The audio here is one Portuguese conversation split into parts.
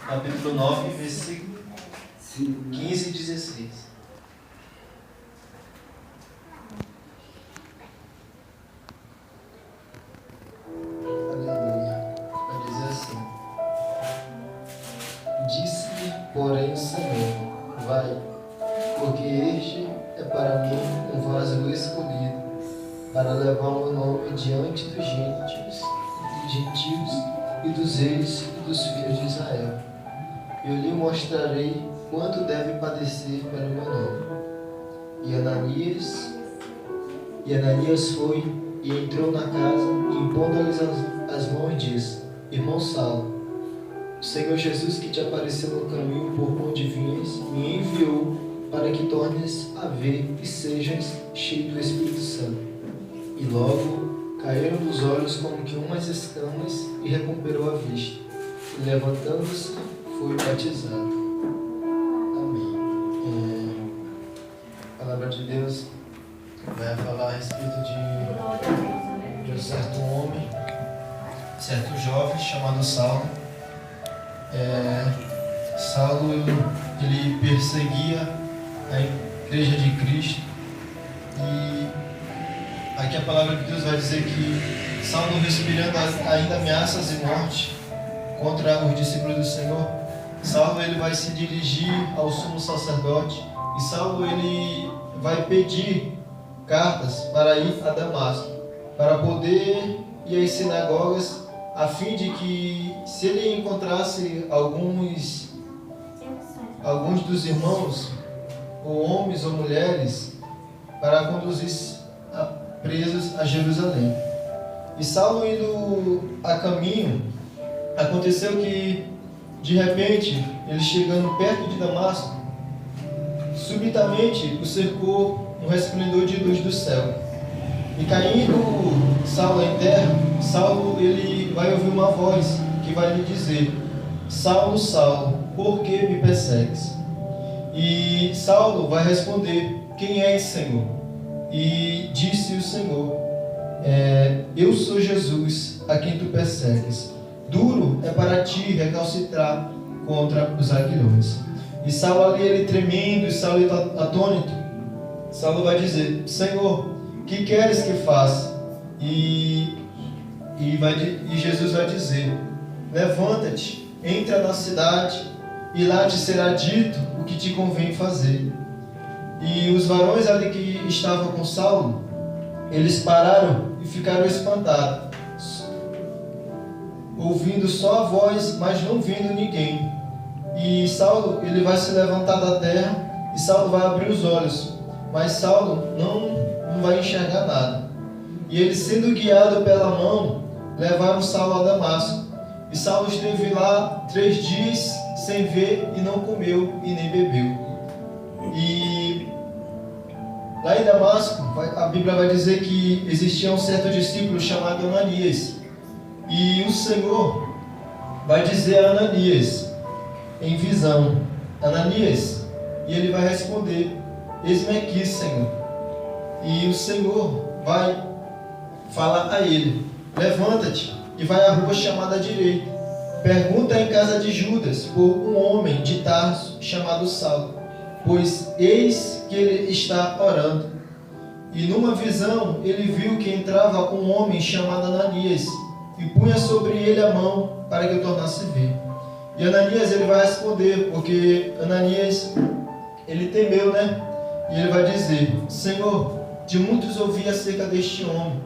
capítulo 9, versículo 15 e 16. Aleluia. Vai dizer assim: Disse-lhe, porém, o Senhor: Vai, porque este é para mim um vaso escolhido, para levar o meu nome diante dos gentios e dos reis e dos filhos de Israel. Eu lhe mostrarei quanto deve padecer pelo meu nome. E Ananias foi e entrou na casa, e impondo-lhes as mãos, disse: Irmão Saulo, o Senhor Jesus, que te apareceu no caminho por onde vinhas, me enviou para que tornes a ver e sejas cheio do Espírito Santo. E logo caíram dos olhos como que umas escamas, e recuperou a vista. E levantando-se, foi batizado. Amém. A palavra de Deus vai falar a respeito de um certo homem, certo jovem chamado Saulo. Saulo, ele perseguia a igreja de Cristo, e aqui a palavra de Deus vai dizer que Saulo, respirando ainda ameaças e morte contra os discípulos do Senhor, Saulo ele vai se dirigir ao sumo sacerdote, e Saulo ele vai pedir cartas para ir a Damasco, para poder ir às sinagogas, a fim de que, se ele encontrasse alguns dos irmãos, ou homens ou mulheres, para conduzir presos a Jerusalém. E Saulo indo a caminho, aconteceu que, de repente, ele chegando perto de Damasco, subitamente o cercou um resplendor de luz do céu. E caindo Saulo em terra, Saulo ele vai ouvir uma voz que vai lhe dizer: Saulo, Saulo, por que me persegues? E Saulo vai responder: Quem és, Senhor? E disse o Senhor: Eu sou Jesus, a quem tu persegues. Duro é para ti recalcitrar contra os aguilhões. E Saulo ali, ele tremendo, e Saulo atônito, Saulo vai dizer: Senhor, que queres que faça? E Jesus vai dizer: Levanta-te, entra na cidade, e lá te será dito o que te convém fazer. E os varões ali que estavam com Saulo, eles pararam e ficaram espantados, ouvindo só a voz, mas não vendo ninguém. E Saulo ele vai se levantar da terra, e Saulo vai abrir os olhos, mas Saulo não vai enxergar nada. E ele, sendo guiado pela mão, levaram Saulo a Damasco. E Saulo esteve lá 3 dias sem ver, e não comeu e nem bebeu. E lá em Damasco, a Bíblia vai dizer que existia um certo discípulo chamado Ananias. E o Senhor vai dizer a Ananias, em visão: Ananias. E ele vai responder: Eis-me aqui, Senhor. E o Senhor vai falar a ele: Levanta-te e vai à rua chamada direita. Pergunta em casa de Judas por um homem de Tarso chamado Saulo, pois eis que ele está orando. E numa visão ele viu que entrava um homem chamado Ananias, e punha sobre ele a mão para que o tornasse ver. E Ananias ele vai responder, porque Ananias ele temeu, E ele vai dizer: Senhor, de muitos ouvi acerca deste homem,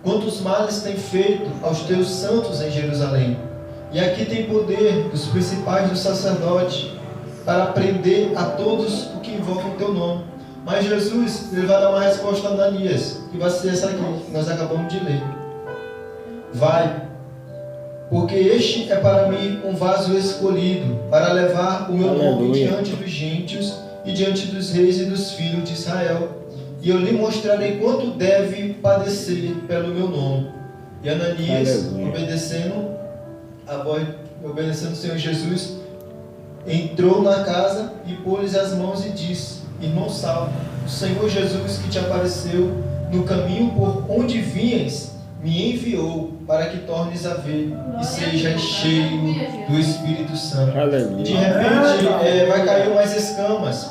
quantos males tem feito aos teus santos em Jerusalém. E aqui tem poder dos principais dos sacerdotes para prender a todos os que invocam o teu nome. Mas Jesus ele vai dar uma resposta a Ananias, que vai ser essa aqui, que nós acabamos de ler: Vai, porque este é para mim um vaso escolhido, para levar o meu nome diante dos gentios e diante dos reis e dos filhos de Israel. E eu lhe mostrarei quanto deve padecer pelo meu nome. E Ananias, obedecendo o Senhor Jesus, entrou na casa e pôs-lhes as mãos e disse: Irmão Saulo, o Senhor Jesus, que te apareceu no caminho por onde vinhas, me enviou para que tornes a ver e seja cheio do Espírito Santo. Aleluia. E de repente vai cair umas escamas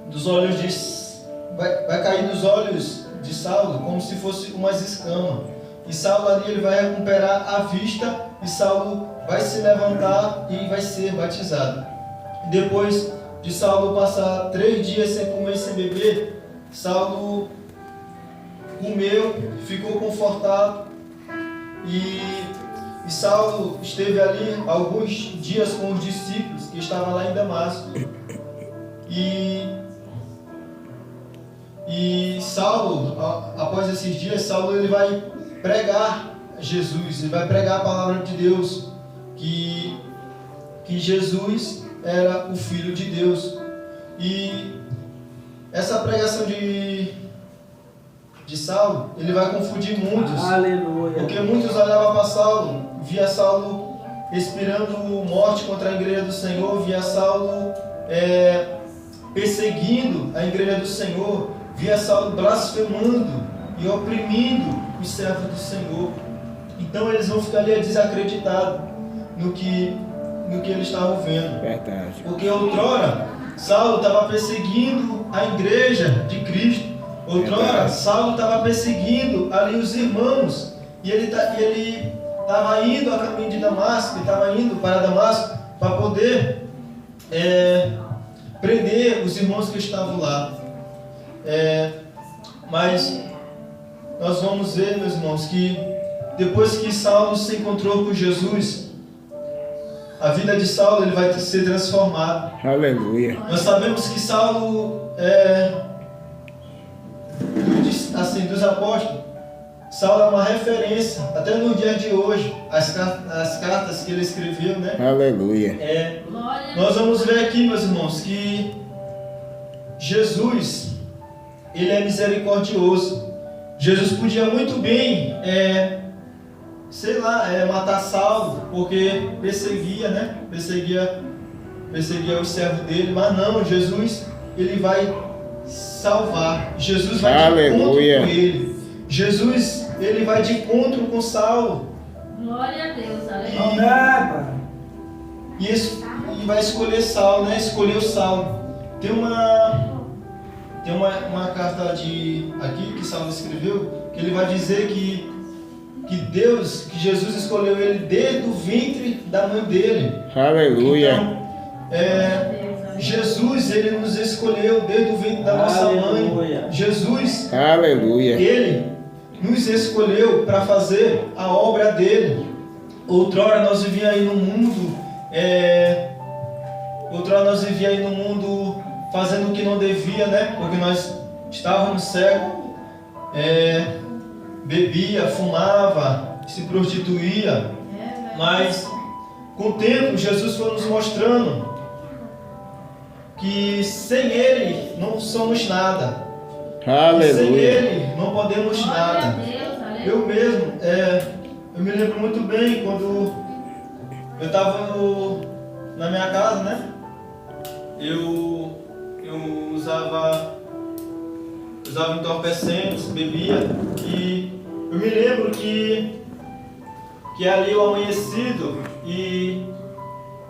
dos olhos vai cair dos olhos de Saulo como se fosse umas escamas. E Saulo ali ele vai recuperar a vista e Saulo vai se levantar e vai ser batizado. Depois de Saulo passar 3 dias sem comer e sem beber, Saulo comeu, ficou confortado e Saulo esteve ali alguns dias com os discípulos que estavam lá em Damasco. E Saulo, após esses dias, Saulo ele vai pregar Jesus, ele vai pregar a palavra de Deus, que Jesus era o Filho de Deus. E essa pregação de Saulo, ele vai confundir muitos. Aleluia. Porque muitos olhavam para Saulo, via Saulo expirando morte contra a igreja do Senhor, via Saulo perseguindo a igreja do Senhor, via Saulo blasfemando e oprimindo os servos do Senhor. Então eles vão ficar ali desacreditados no que eles estavam vendo. Verdade. Porque outrora Saulo estava perseguindo a igreja de Cristo. Outrora Saulo estava perseguindo ali os irmãos. E ele estava indo a caminho de Damasco, ele estava indo para Damasco para poder prender os irmãos que estavam lá. Mas nós vamos ver, meus irmãos, que depois que Saulo se encontrou com Jesus, a vida de Saulo ele vai ser transformada. Aleluia. Nós sabemos que Saulo, dos apóstolos, Saulo é uma referência, até no dia de hoje, as cartas que ele escreveu, né? Aleluia. Nós vamos ver aqui, meus irmãos, que Jesus, ele é misericordioso. Jesus podia muito bem, matar Saulo, porque perseguia, né? Perseguia os servos dele, mas não, Jesus, ele vai salvar. Jesus vai de encontro com ele. Jesus, ele vai de encontro com Saulo. Glória a Deus, aleluia. E vai escolher Saulo, né? Escolheu Saulo. Tem uma carta aqui que Saulo escreveu, que ele vai dizer que Jesus escolheu ele desde o ventre da mãe dele. Aleluia. Então, Jesus, ele nos escolheu desde o ventre da nossa mãe. Jesus, aleluia. Ele nos escolheu para fazer a obra dele. Outrora nós vivíamos aí no mundo, fazendo o que não devia, né? Porque nós estávamos cegos, bebia, fumava, se prostituía. Mas com o tempo Jesus foi nos mostrando que sem Ele não somos nada. Aleluia. Sem Ele não podemos nada. Eu mesmo, eu me lembro muito bem quando eu estava na minha casa, né? Eu usava entorpecentes, bebia, e eu me lembro que ali o amanhecido e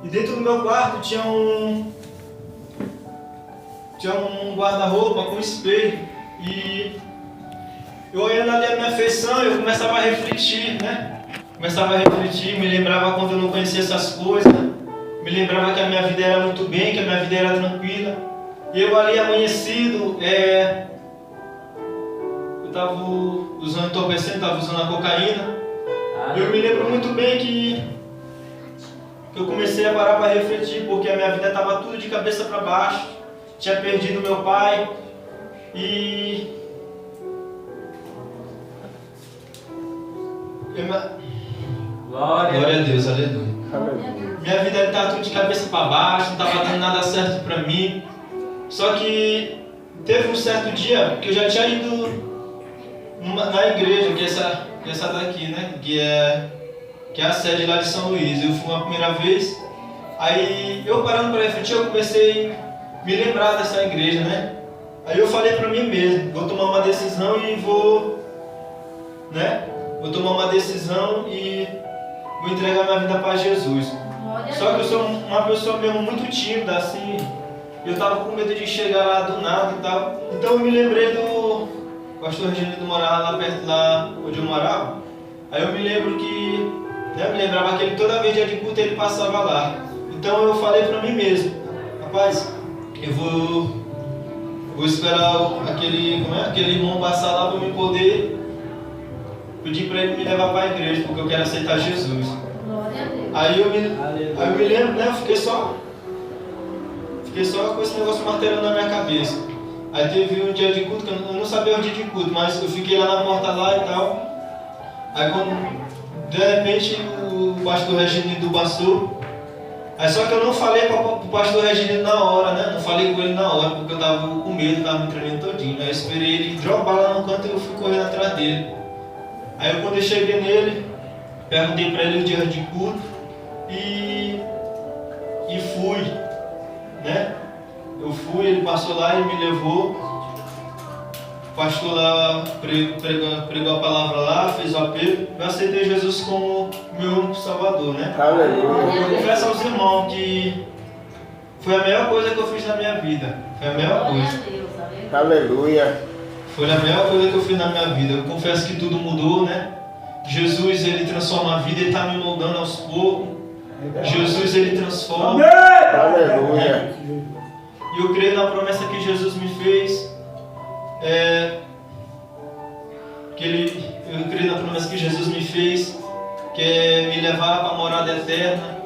dentro do meu quarto tinha um guarda-roupa com espelho, e eu olhando ali a minha feição, eu começava a refletir, né? Me lembrava quando eu não conhecia essas coisas, né? Me lembrava que a minha vida era muito bem, que a minha vida era tranquila. E eu ali amanhecido, eu estava usando entorpecente, estava usando a cocaína. Eu me lembro muito bem que eu comecei a parar para refletir, porque a minha vida estava tudo de cabeça para baixo. Tinha perdido meu pai e glória a Deus, aleluia. Minha vida estava tudo de cabeça para baixo, não estava dando nada certo para mim. Só que teve um certo dia que eu já tinha ido na igreja, que é essa daqui, né? Que é a sede lá de São Luís. Eu fui uma primeira vez, aí eu parando para refletir, eu comecei a me lembrar dessa igreja, né? Aí eu falei para mim mesmo, vou tomar uma decisão e vou, né? vou tomar uma decisão e vou entregar minha vida para Jesus. Glória a Só que eu Deus. sou uma pessoa mesmo muito tímida, assim. Eu tava com medo de chegar lá do nada e tal. Então eu me lembrei do pastor Reginaldo morava lá perto, lá onde eu morava. Aí eu me lembro que, né, me lembrava que ele, toda vez dia de culto ele passava lá. Então eu falei pra mim mesmo, rapaz, eu vou esperar aquele irmão passar lá pra eu poder pedir pra ele me levar pra igreja, porque eu quero aceitar Jesus. Glória a Deus. Aí eu me lembro, né, eu fiquei só com esse negócio martelando na minha cabeça. Aí teve um dia de culto, que eu não sabia o dia de culto, mas eu fiquei lá na porta lá e tal. Aí quando, de repente, o pastor Reginaldo passou. Aí só que eu não falei pro pastor Reginaldo na hora, né? Não falei com ele na hora, porque eu tava com medo, tava me tremendo todinho. Aí eu esperei ele dropar lá no canto e eu fui correndo atrás dele. Aí quando eu cheguei nele, perguntei pra ele o dia de culto e fui, né? Eu fui, ele passou lá e me levou. O pastor lá pregou a palavra lá, fez o apelo. Eu aceitei Jesus como meu único salvador, né? Aleluia. Eu confesso aos irmãos que foi a melhor coisa que eu fiz na minha vida. Foi a melhor Glória coisa. a Deus. Aleluia. Aleluia. Foi a melhor coisa que eu fiz na minha vida. Eu confesso que tudo mudou, né? Jesus, ele transforma a vida, ele está me moldando aos poucos. Jesus, ele transforma. Aleluia. E eu creio na promessa que Jesus me fez. Eu creio na promessa que Jesus me fez, que é me levar para a morada eterna.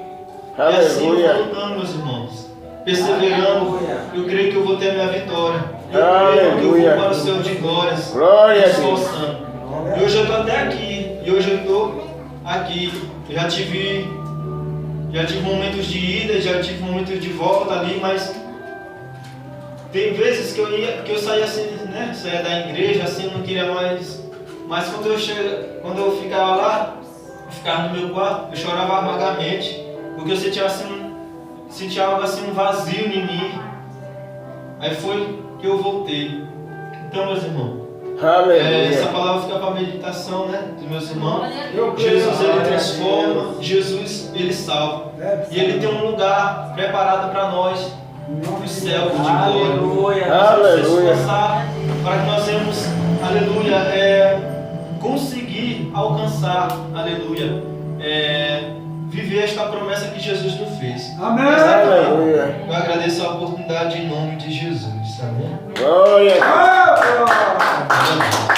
E assim eu Aleluia. vou lutando, meus irmãos, perseverando. Eu creio que eu vou ter a minha vitória. Eu creio que eu Aleluia. vou para o Senhor de glórias, Glória a Deus. esforçando. E hoje eu estou até aqui. E hoje eu estou aqui. Eu já tive momentos de ida, já tive momentos de volta ali, mas tem vezes que eu saía assim, né? Saía da igreja assim, eu não queria mais. Mas quando eu ficava lá, eu ficava no meu quarto, eu chorava amargamente, porque eu sentia algo assim, um vazio em mim. Aí foi que eu voltei. Então, meus irmãos, essa Aleluia. palavra fica para meditação, né, dos meus irmãos. Glória a Deus. Jesus, ele transforma, Jesus, ele salva. E ele tem um lugar preparado para nós, no céu de glória. Nós vamos nos esforçar para que nós venhamos, aleluia, conseguir alcançar, aleluia, viver esta promessa que Jesus nos fez. Amém. Aleluia. Eu agradeço a oportunidade em nome de Jesus. Amém. Glória a Deus. Ah,